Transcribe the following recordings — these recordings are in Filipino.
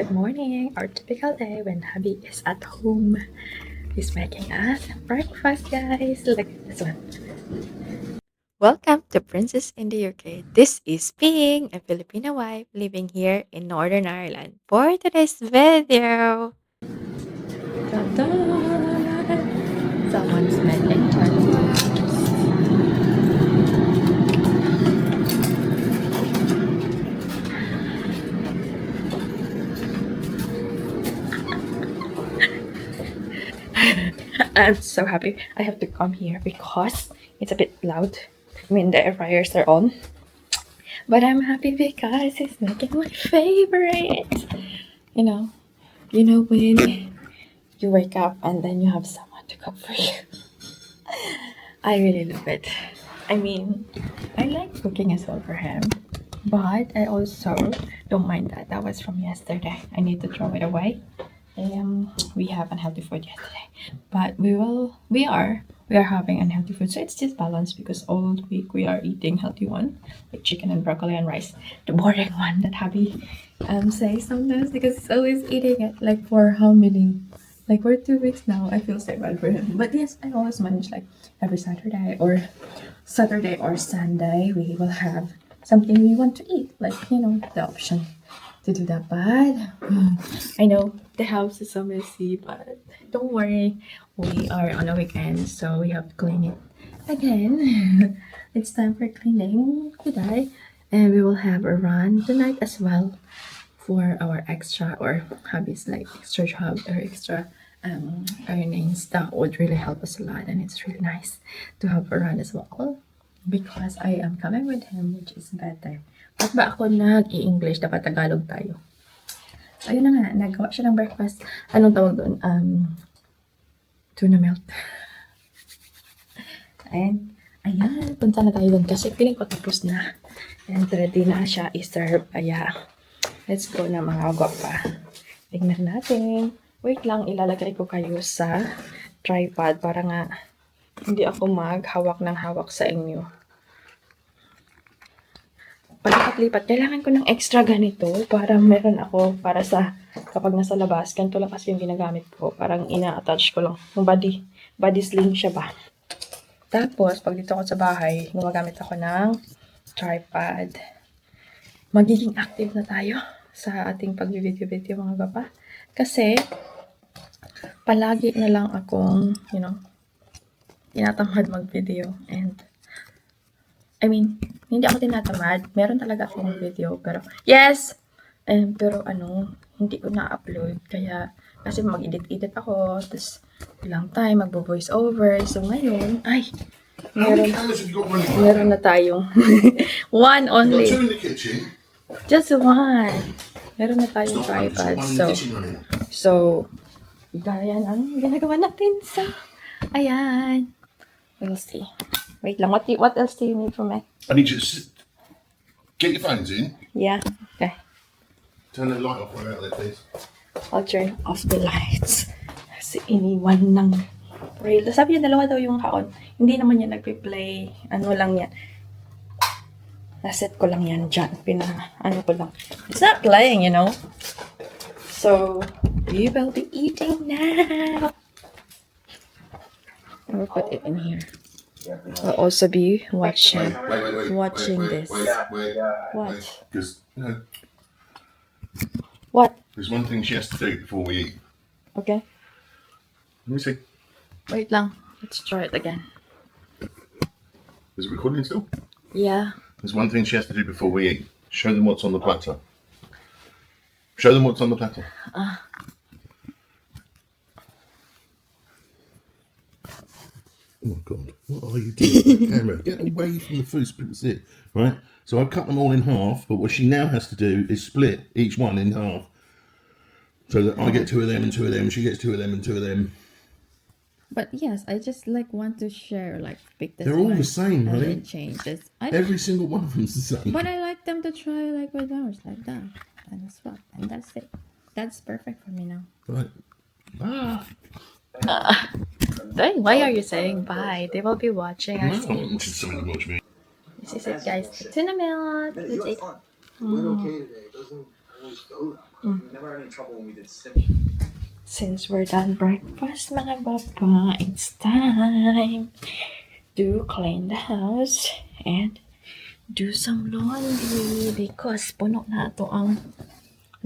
Good morning, our typical day when hubby is at home. He's making us breakfast, guys. Look at this one. Welcome to Princess in the UK. This is Ping, a Filipino wife living here in Northern Ireland for today's video. Ta-da! Someone's making breakfast. I'm so happy I have to come here because it's a bit loud. I mean, the air fryers are on. But I'm happy because it's making my favorite. You know, when you wake up and then you have someone to cook for you. I really love it. I mean, I like cooking as well for him, but I also don't mind that. That was from yesterday. I need to throw it away. We have unhealthy food yesterday, but we are having unhealthy food, so it's just balanced because all week we are eating healthy one, like chicken and broccoli and rice, the boring one that hubby says sometimes because he's always eating it. Like for how many? Like for 2 weeks now, I feel so bad for him. But yes, I always manage like every Saturday or Sunday we will have something we want to eat, like the option to do that. But I know the house is so messy, but don't worry. We are on a weekend, so we have to clean it again. It's time for cleaning today, and we will have a run tonight as well for our extra or hobbies like extra job or extra earnings. That would really help us a lot, and it's really nice to have a run as well because I am coming with him, which is better. Ba't ba ako nag-i-English? Dapat Tagalog tayo. So, ayun na nga. Nagawa siya ng breakfast. Anong tawag doon? Tuna melt. And, ayan. Punta na tayo doon kasi feeling ko tapos na. And ready na siya i-serve. Kaya, let's go na mga gwapa. Tingnan natin. Wait lang, ilalagay ko kayo sa tripod para nga hindi ako maghawak ng hawak sa inyo. Palipat-lipat, kailangan ko ng extra ganito para meron ako para sa kapag nasa labas. Ganito lang kasi yung ginagamit ko. Parang ina-attach ko lang. Yung body sling siya ba. Tapos, pag dito ako sa bahay, gumagamit ako ng tripod. Magiging active na tayo sa ating pag-video-video mga gapa. Kasi, palagi na lang akong, tinatamad mag-video. And, I mean, hindi ako tinatamad. Meron talaga akong video, pero, yes! Pero hindi ko na-upload. Kaya, kasi mag-edit-edit ako, tapos, ilang time, magbo-voice over. So, ngayon, How many cameras have you got running? meron na tayong one You've got only. two in the kitchen. Just one. Meron na It's tayong not one, it's got tripod. one in the kitchen running. So, yan ang ginagawa natin. So, ayan. We'll see. Wait lang, what else do you need from me? I need you to get your phones in. Yeah, okay. Turn the light off right out there, please. I'll turn off the lights. Kasi iniwan ng rail. Sabi niya, dalawa daw yung haon. Hindi naman yan nagpe-play. Ano lang yan. Naset ko lang yan dyan. Ko lang. It's not playing, So, we will be eating now. I will put it in here. We'll also be watching this. Wait. What? Because, What? there's one thing she has to do before we eat. Okay. Let me see. Wait lang. Let's try it again. Is it recording still? Yeah. There's one thing she has to do before we eat. Show them what's on the platter. Show them what's on the platter. Oh my God, what are you doing? Camera, get away from the food, split it, right? So I've cut them all in half, but what she now has to do is split each one in half. So that I get two of them and two of them, she gets two of them and two of them. But yes, I just want to share, pick this They're all one the same, and honey. it changes. Every single one of them's the same. But I like them to try with ours like that. And that's what. And that's it. That's perfect for me now. Right. Ah. Why are you saying bye? They will be watching No, us. I want somebody to watch me. This is it, guys. Tuna milk. Let's eat. We're okay today. It doesn't Since we're done breakfast, mga baba, it's time to clean the house and do some laundry because puno na to ang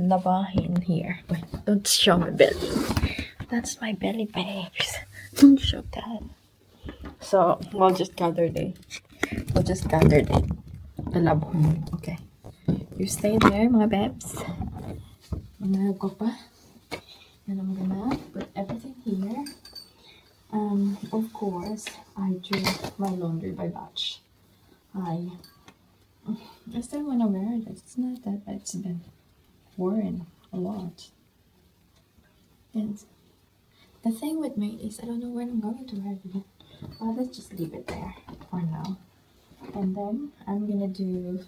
labahin here. Wait, don't show my belly. That's my belly, babes. Don't show that. So we'll just gather the labong. Okay. You stay there, mga babes. Mga pa. And I'm gonna put everything here. Of course, I do my laundry by batch. I still wanna wear it. It's not that it's been worn a lot. And the thing with me is I don't know when I'm going to wear it. Let's just leave it there for now. And then I'm gonna do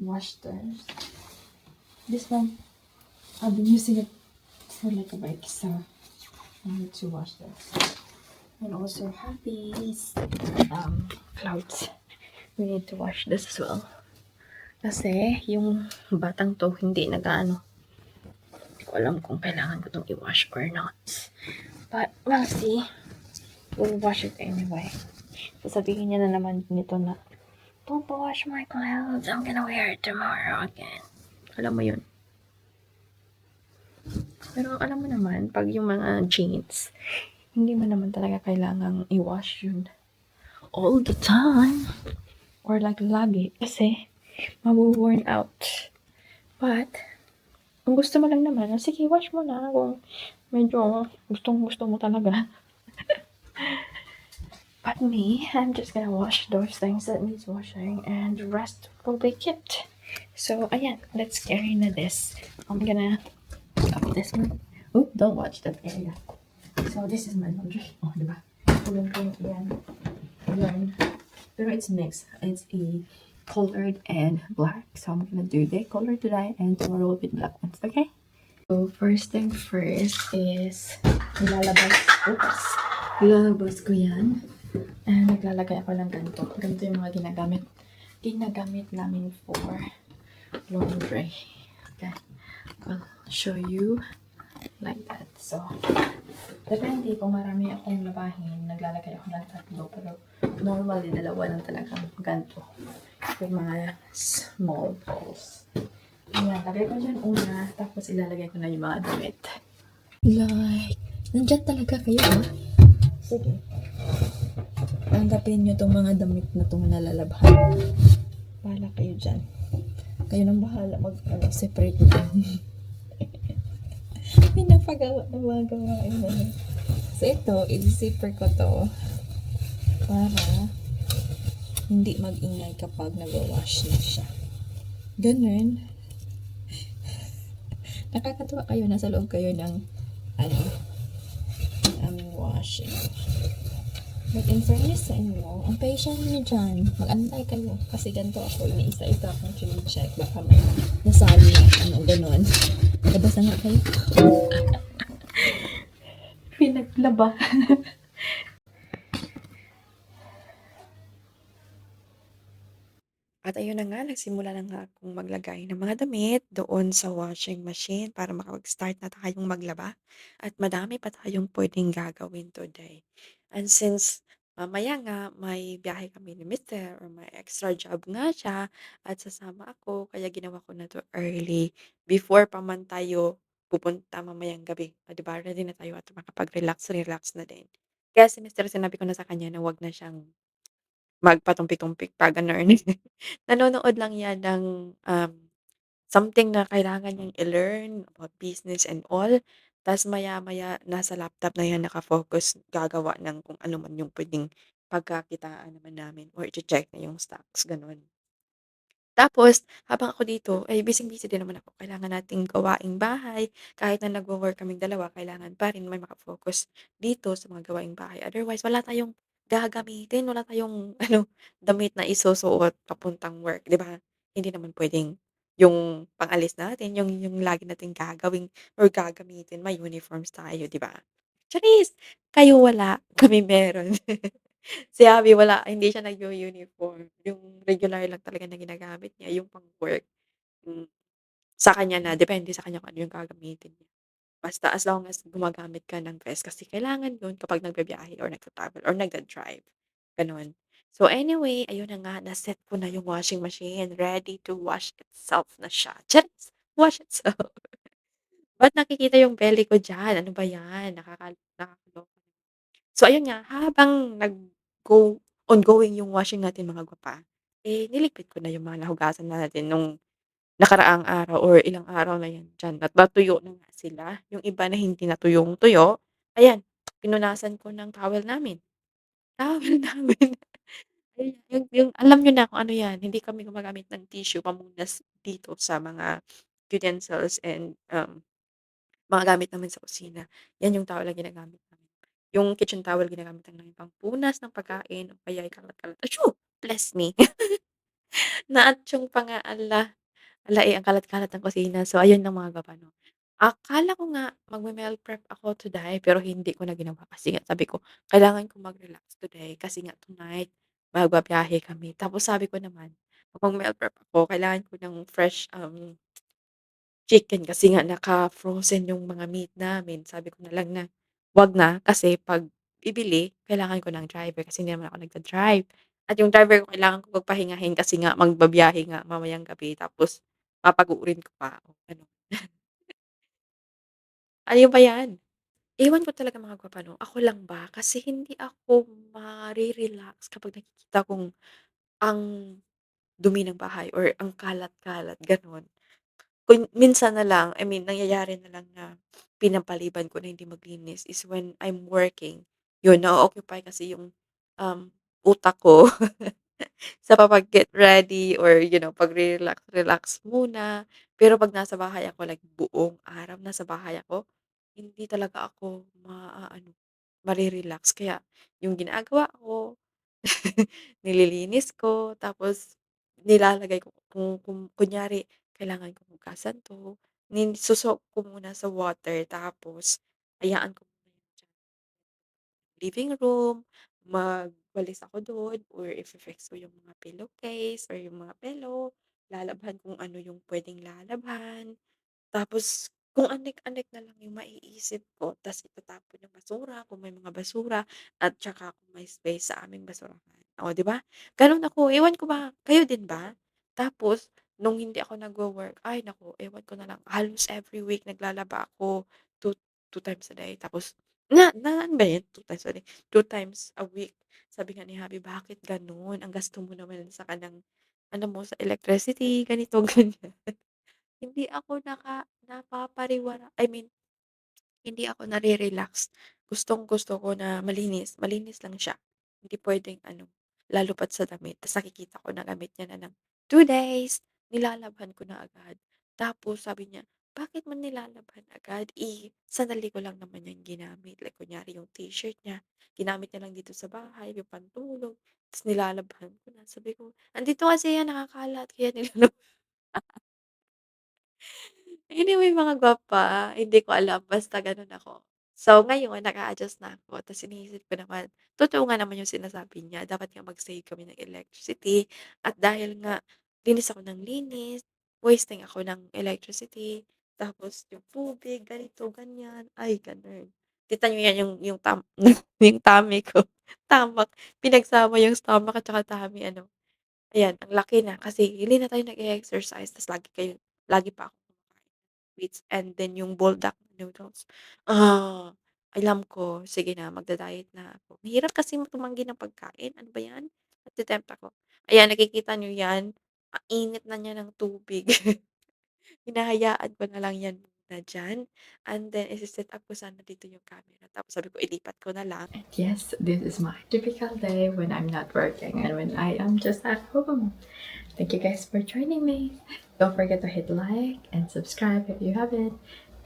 wash this. This one, I've been using it for like a week, so I need to wash this. And also Happy's clothes. We need to wash this as well. Kasi yung batang to hindi nag-ano. Hindi ko alam kung kailangan ko itong i-wash or not. But we'll see. We'll wash it anyway. Sasabihin niya na naman nito na, don't wash my clothes. I'm gonna wear it tomorrow again. Alam mo yun. Pero alam mo naman, pag yung mga jeans, hindi mo naman talaga kailangang i-wash yun all the time. Or like lagi. Kasi, mabu-worn out. But, kung gusto mo lang naman, sige, wash mo na kung medyo gustong-gusto mo talaga. But me, I'm just gonna wash those things that needs washing and the rest will be kept. So, ayan, let's carry na this. I'm gonna up this one. Oh, don't watch that area. So, this is my laundry. Oh, diba? Kulong ko yan. Yarn. Pero it's mixed. It's a colored and black. So I'm gonna do the color today and tomorrow will be the black ones, okay? So first thing first is ilalabas ko yan. And naglalagay ako ng ganito. Ganito yung mga ginagamit namin for laundry. Okay. I'll show you like that. So, depende kung marami akong labahin, naglalagay ako ng 3. Pero normally, 2 lang talagang ganito. Yung mga small balls. Ayan, lagay ko dyan una, tapos ilalagay ko na yung mga damit. Like, nandyan talaga kayo, ha? Sige. Tanggapin nyo tong mga damit na itong nalalabhan. Bahala kayo dyan. Kayo nang bahala mag-separate na. Pinapagawa na mga gawain na. So ito, i-zipper ko to para hindi mag-ingay kapag nag-wash na siya. Ganun. Nakakatuwa kayo, nasa loob kayo ng aming washing. But in fairness sa inyo, ang patient niyo dyan, mag-antay kayo. Kasi ganito ako, iniisa-isa akong chine-check. Baka may nasali na, ganon. Nabasa nga kayo. Pinaglaba. At ayun na nga, nagsimula na nga akong maglagay ng mga damit doon sa washing machine para makapag-start na tayong maglaba. At madami pa tayong pwedeng gagawin today. And since mamaya nga may biyahe kami ni Mister or may extra job nga siya at sasama ako, kaya ginawa ko na to early before pa man tayo pupunta mamayang gabi. O, diba? Ready na tayo at makapag-relax na din. Kaya si Mister, sinabi ko na sa kanya na wag na siyang magpatumpik-tumpik pa, gano'n. Nanonood lang 'yan ng, something na kailangan niyang i-learn about business and all, ta's maya-maya nasa laptop na 'yan naka-focus gagawa ng kung ano man yung puwedeng pagkakitaan naman namin or iche-check na yung stocks, gano'n. Tapos habang ako dito ay bising-busy din naman ako, kailangan nating gawaing bahay, kahit na nagwo-work kaming dalawa kailangan pa rin may maka-focus dito sa mga gawaing bahay. Otherwise wala tayong gagamitin, wala tayong ano, damit na isusuot papuntang work, 'di ba? Hindi naman puwedeng yung pang-alis natin, yung lagi nating gagawing or gagamitin may uniforms tayo, 'di ba? Charis! Kayo wala, kami meron. Si Abby wala, hindi siya nag-u-uniform, yung regular lang talaga na ginagamit niya yung pang-work, hmm. sa kanya na, depende sa kanya kung ano yung gagamitin niya. Basta as long as gumagamit ka ng vest kasi kailangan yun kapag nagbibiyahe or nagta-travel or nagda-drive, gano'n. So anyway, ayun na nga, na-set ko na yung washing machine, ready to wash itself na siya. Charis! Wash itself. Ba't nakikita yung belly ko diyan? Ano ba 'yan? Nakakaloka. So ayun nga, habang ongoing yung washing natin mga gwapa, eh, niligpit ko na yung mga nahugasan natin nung nakaraang araw or ilang araw na 'yan diyan at natuyo na nga sila. Yung iba na hindi na tuyong-tuyo, ayan, pinunasan ko ng towel namin. Towel namin. Ayan, yung alam niyo na kung ano 'yan, hindi kami gumagamit ng tissue pamunas dito sa mga utensils and, mga gamit namin sa kusina. 'Yan yung towel na ginagamit namin. Yung kitchen towel ginagamit lang namin pampunas ng pagkain o kaya ikalat-kalat achoo! Bless me. Naatchong pa nga, eh, ang kalat-kalat ng kusina. So ayun na mga gapano. Akala ko nga magme-meal prep ako today pero hindi ko na ginawa kasi nga sabi ko kailangan ko mag-relax today kasi nga tonight magbabiyahe kami. Tapos sabi ko naman kapag meal prep ako kailangan ko ng fresh, chicken kasi nga naka-frozen yung mga meat namin. Sabi ko na lang na, "Wag na kasi 'pag bibili kailangan ko ng driver kasi hindi naman ako nagda-drive." At yung driver ko kailangan ko pagpahingahin kasi nga magbabiyahe nga mamayang gabi tapos papagurin ko pa, o gano'n. Ano ba 'yan? Ewan ko talaga mga gwapa 'no, ako lang ba? Kasi hindi ako mare-relax kapag nakikita kong ang dumi ng bahay or ang kalat-kalat, gano'n. Minsan na lang, I mean nangyayari na lang na pinapaliban ko na hindi maglinis is when I'm working. Yun, na-o-occupy kasi yung, utak ko sa papag-get ready or pagre-relax-relax muna. Pero 'pag nasa bahay ako, like buong araw nasa bahay ako, hindi talaga ako mare-relax. Kaya yung ginagawa ko, nililinis ko tapos nilalagay ko kung kunyari kailangan kong hugasan 'to, ko muna sa water tapos hayaan ko muna yan diyan. Living room, magwalis ako do'n or ifi-fix ko yung mga pillowcase or yung mga pillow, lalabhan kung ano yung puwedeng lalabhan. Tapos kung anek-anek na lang yung maiisip ko ta's itatapon yung basura kung may mga basura at tsaka kung may space sa aming basurahan. Oh, 'di ba? Gano'n ako, ewan ko ba kayo din ba? Tapos nung hindi ako nagwo-work, ay naku, ewan ko na lang halos every week naglalaba ako two two times a day tapos ano ba 'yun, 2 times a day, 2 times a week. Sabi nga ni hubby, "Bakit gano'n? Ang gasto mo naman sa kanang ano mo sa electricity, ganito, ganyan." Hindi ako napapariwara I mean, hindi ako nare-relax. Gustong-gusto ko na malinis, malinis lang siya. Hindi puwedeng lalo pa't sa damit ta's nakikita ko na gamit niya na ng 2 days, nilalabhan ko na agad. Tapos sabi niya, "Bakit mo nilalabhan agad, sandali ko lang naman yan ginamit." Like kunyari yung t-shirt niya, ginamit niya lang dito sa bahay, yung pantulog, ta's nilalabhan ko na. Sabi ko, "Andito kasi yan nakakalat kaya nilalabhan." Anyway, mga gwapa, hindi ko alam basta gano'n ako. So, ngayon nag-a-adjust na ako ta's iniisip ko naman, totoo nga naman yung sinasabi niya dapat nga mag-save kami ng electricity at dahil nga linis ako ng linis, wasting ako ng electricity, tapos yung tubig ganito, ganyan, ay gano'n. Kita niyo 'yan yung yung tummy ko, tamak, pinagsama yung stomach at saka tummy ayan ang laki na kasi hindi na tayo nag-e-exercise ta's lagi pa ako kumakain ng sweets and then yung buldak noodles. Alam ko, sige na magda-diet na ako. Mahirap kasi tumanggi ng pagkain, ano ba 'yan? Nate-tempt ako. Ayan nakikita niyo 'yan, ang init na niya ng tubig. Hinahayaan ko na lang 'yan muna diyan and then ise-set up ko sana dito yung camera tapos sabi ko ilipat ko na lang. Yes, this is my typical day when I'm not working and when I am just at home. Thank you guys for joining me. Don't forget to hit like and subscribe if you haven't.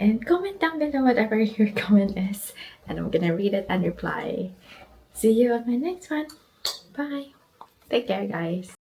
And comment down below whatever your comment is. And I'm gonna read it and reply. See you on my next one. Bye. Take care, guys.